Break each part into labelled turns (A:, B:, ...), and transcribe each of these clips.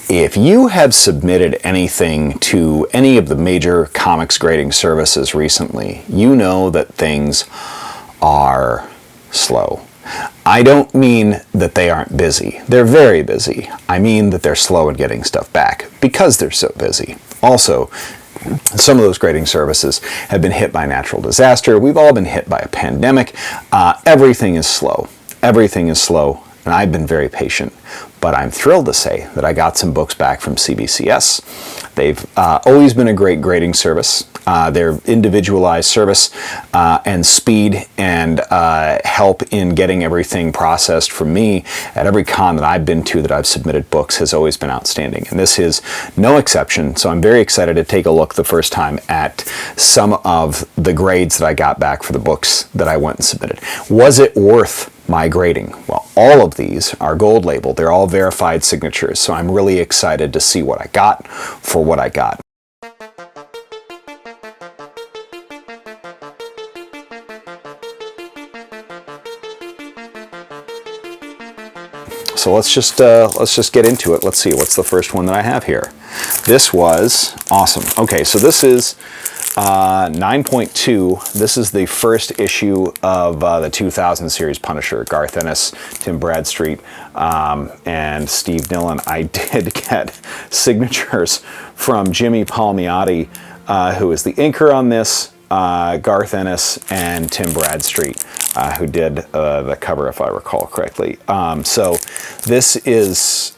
A: If you have submitted anything to any of the major comics grading services recently, you know that things are slow. I don't mean that they aren't busy. They're very busy. I mean that they're slow in getting stuff back because they're so busy. Also, some of those grading services have been hit by natural disaster. We've all been hit by a pandemic. Everything is slow. Everything is slow, and I've been very patient. But I'm thrilled to say that I got some books back from CBCS. They've always been a great grading service. Their individualized service and speed and help in getting everything processed for me at every con that I've been to that I've submitted books has always been outstanding. And this is no exception. So I'm very excited to take a look the first time at some of the grades that I got back for the books that I went and submitted. Was it worth my grading? Well, all of these are gold labeled. They're all verified signatures. So I'm really excited to see what I got for what I got. So let's just get into it. Let's see, what's the first one that I have here? This was awesome. Okay, so this is 9.2. This is the first issue of the 2000 series Punisher. Garth Ennis, Tim Bradstreet, and Steve Dillon. I did get signatures from Jimmy Palmiotti, who is the inker on this, Garth Ennis, and Tim Bradstreet, who did the cover, if I recall correctly. So this is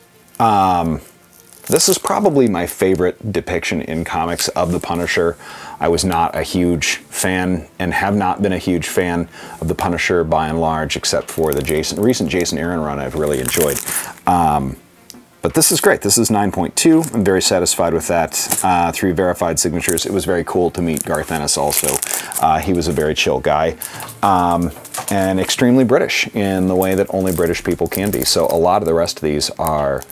A: probably my favorite depiction in comics of the Punisher. I was not a huge fan and have not been a huge fan of the Punisher by and large, except for the recent Jason Aaron run I've really enjoyed. But this is great. This is 9.2. I'm very satisfied with that. 3 verified signatures. It was very cool to meet Garth Ennis also. He was a very chill guy and extremely British in the way that only British people can be. So a lot of the rest of these are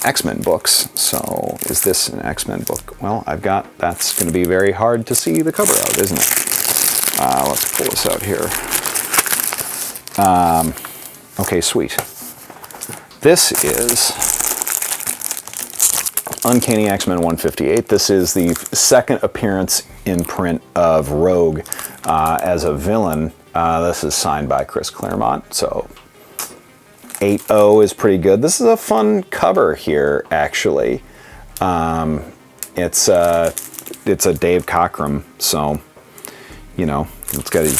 A: X-Men books. So is this an X-Men book? Well, that's going to be very hard to see the cover of, isn't it? Let's pull this out here. Okay, sweet. This is Uncanny X-Men 158. This is the second appearance in print of Rogue as a villain. This is signed by Chris Claremont, so 8.0 is pretty good. This is a fun cover here, actually. It's a Dave Cockrum, so, you know, it's got, you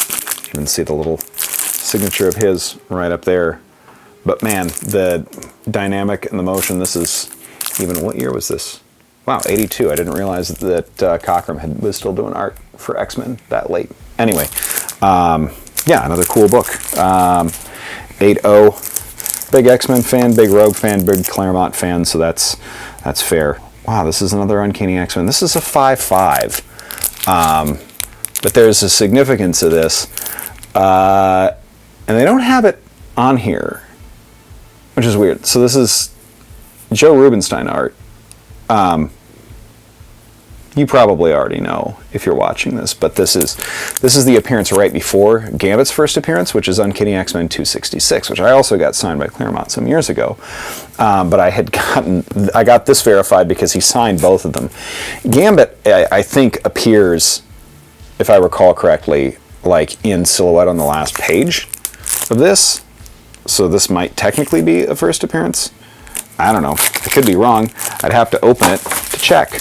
A: can see the little signature of his right up there. But man, the dynamic and the motion, this is even, what year was this? Wow, 82. I didn't realize that Cockrum was still doing art for X-Men that late. Anyway, yeah, another cool book. 8.0, big X-Men fan, big Rogue fan, big Claremont fan, so that's fair. Wow, this is another Uncanny X-Men. This is a 5.5. But there's a significance to this. And they don't have it on here, which is weird. So this is Joe Rubinstein art. You probably already know if you're watching this, but this is the appearance right before Gambit's first appearance, which is Uncanny X-Men 266, which I also got signed by Claremont some years ago. But I got this verified because he signed both of them. Gambit, I think, appears, if I recall correctly, like in silhouette on the last page of this. So this might technically be a first appearance. I don't know. I could be wrong. I'd have to open it to check,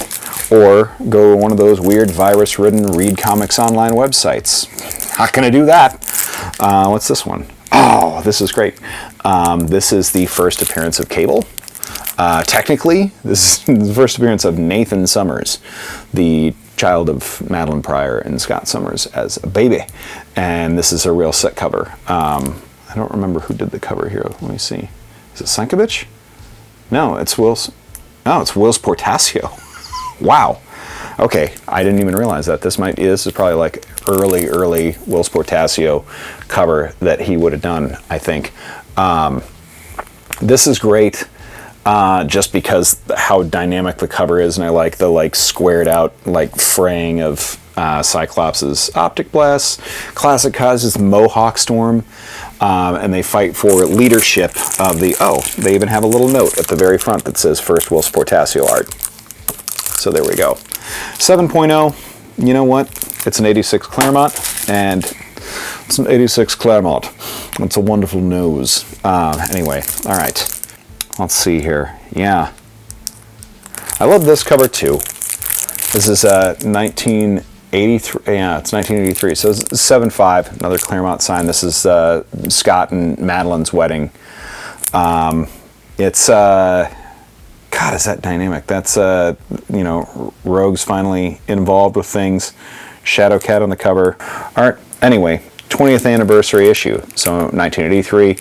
A: or go to one of those weird virus-ridden read comics online websites. Not gonna do that. What's this one? Oh, this is great. This is the first appearance of Cable. Technically, this is the first appearance of Nathan Summers, the child of Madeline Pryor and Scott Summers as a baby. And this is a real set cover. I don't remember who did the cover here. Let me see. Is it Sienkiewicz? No, it's Wills. Oh, it's Wills Portacio. Wow. Okay, I didn't even realize that. This is probably like early Wills Portacio cover that he would have done, I think. This is great just because how dynamic the cover is, and I like the squared out fraying of Cyclops' optic blast, classic causes Mohawk Storm. and they fight for leadership of the, oh, they even have a little note at the very front that says First Will Sportasio Art. So there we go. 7.0, you know what? It's an 86 Claremont, and it's an 86 Claremont. It's a wonderful nose. Anyway, all right. Let's see here. Yeah. I love this cover too. This is 1983. Yeah, it's 1983. So it's 7.5, another Claremont sign. This is Scott and Madeline's wedding. It's God, is that dynamic? That's you know, Rogue's finally involved with things. Shadow Cat on the cover. Art. Anyway, 20th anniversary issue. So 1983.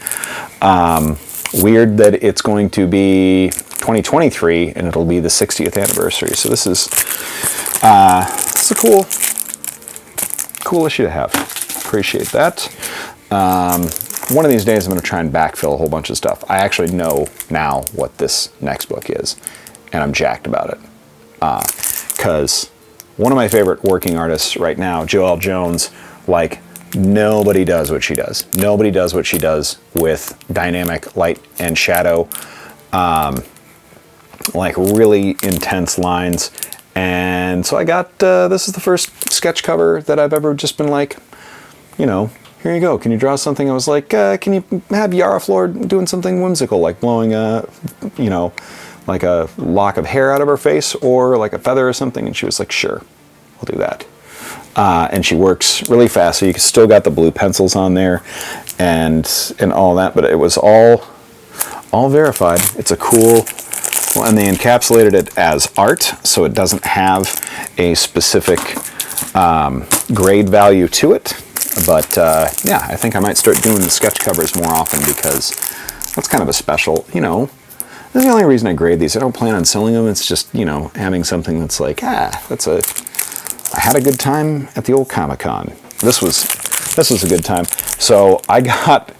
A: Weird that it's going to be 2023 and it'll be the 60th anniversary. So this is it's a cool issue to have. Appreciate that. One of these days I'm going to try and backfill a whole bunch of stuff. I actually know now what this next book is, and I'm jacked about it. Because one of my favorite working artists right now, Joelle Jones, like, nobody does what she does. Nobody does what she does with dynamic light and shadow, like really intense lines. And so I got, this is the first sketch cover that I've ever just been like, you know, here you go. Can you draw something? I was like, can you have Yara Flor doing something whimsical, like blowing a, you know, like a lock of hair out of her face or like a feather or something? And she was like, sure, I'll do that. And she works really fast, so you still got the blue pencils on there and all that, but it was all verified. It's a cool, well, and they encapsulated it as art, so it doesn't have a specific grade value to it. But yeah, I think I might start doing the sketch covers more often because that's kind of a special, you know, that's the only reason I grade these. I don't plan on selling them. It's just, you know, having something that's like, I had a good time at the old Comic-Con. This was a good time. So I got,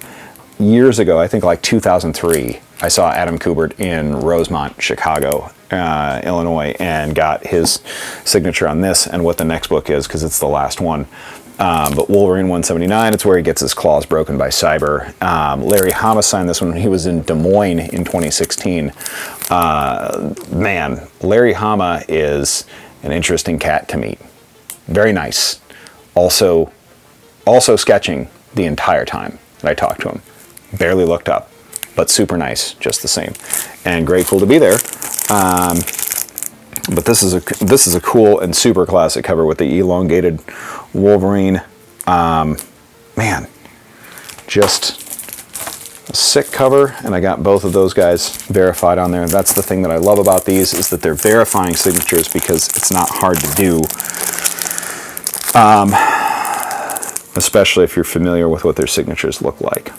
A: years ago, I think like 2003, I saw Adam Kubert in Rosemont, Chicago, Illinois, and got his signature on this and what the next book is, because it's the last one. But Wolverine 179, it's where he gets his claws broken by Cyber. Larry Hama signed this one when he was in Des Moines in 2016. Man, Larry Hama is an interesting cat to meet. Very nice. Also sketching the entire time that I talked to him. Barely looked up, but super nice just the same. And grateful to be there. But this is a cool and super classic cover with the elongated Wolverine. Man, just a sick cover, and I got both of those guys verified on there. And that's the thing that I love about these, is that they're verifying signatures, because it's not hard to do. Especially if you're familiar with what their signatures look like.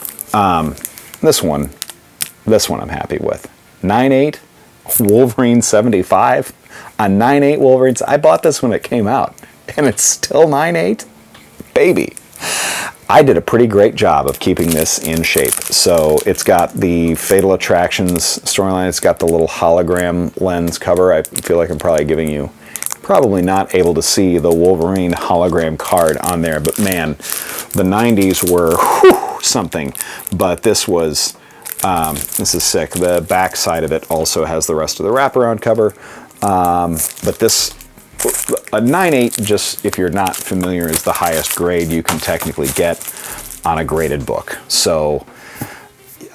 A: This one I'm happy with. 9.8 Wolverine 75 on 9.8 Wolverines. I bought this when it came out, and it's still 9.8. Baby. I did a pretty great job of keeping this in shape. So it's got the Fatal Attractions storyline. It's got the little hologram lens cover. I feel like I'm probably giving you, probably not able to see the Wolverine hologram card on there, but man, the 90s were something. But this was, this is sick. The back side of it also has the rest of the wraparound cover. But this, a 9.8, just if you're not familiar, is the highest grade you can technically get on a graded book. So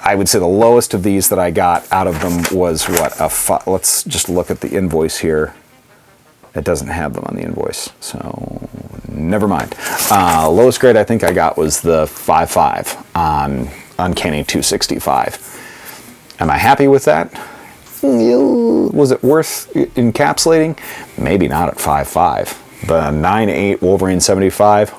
A: I would say the lowest of these that I got out of them was what, let's just look at the invoice here. It doesn't have them on the invoice, so never mind. Lowest grade I think I got was the 5.5 on Uncanny 265. Am I happy with that? Was it worth encapsulating? Maybe not at 5.5, but a 9.8 Wolverine 75,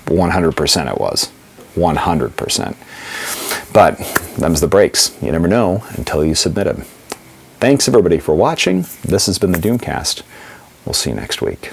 A: 100% it was. 100%. But them's the breaks. You never know until you submit them. Thanks everybody for watching. This has been the Doomcast. We'll see you next week.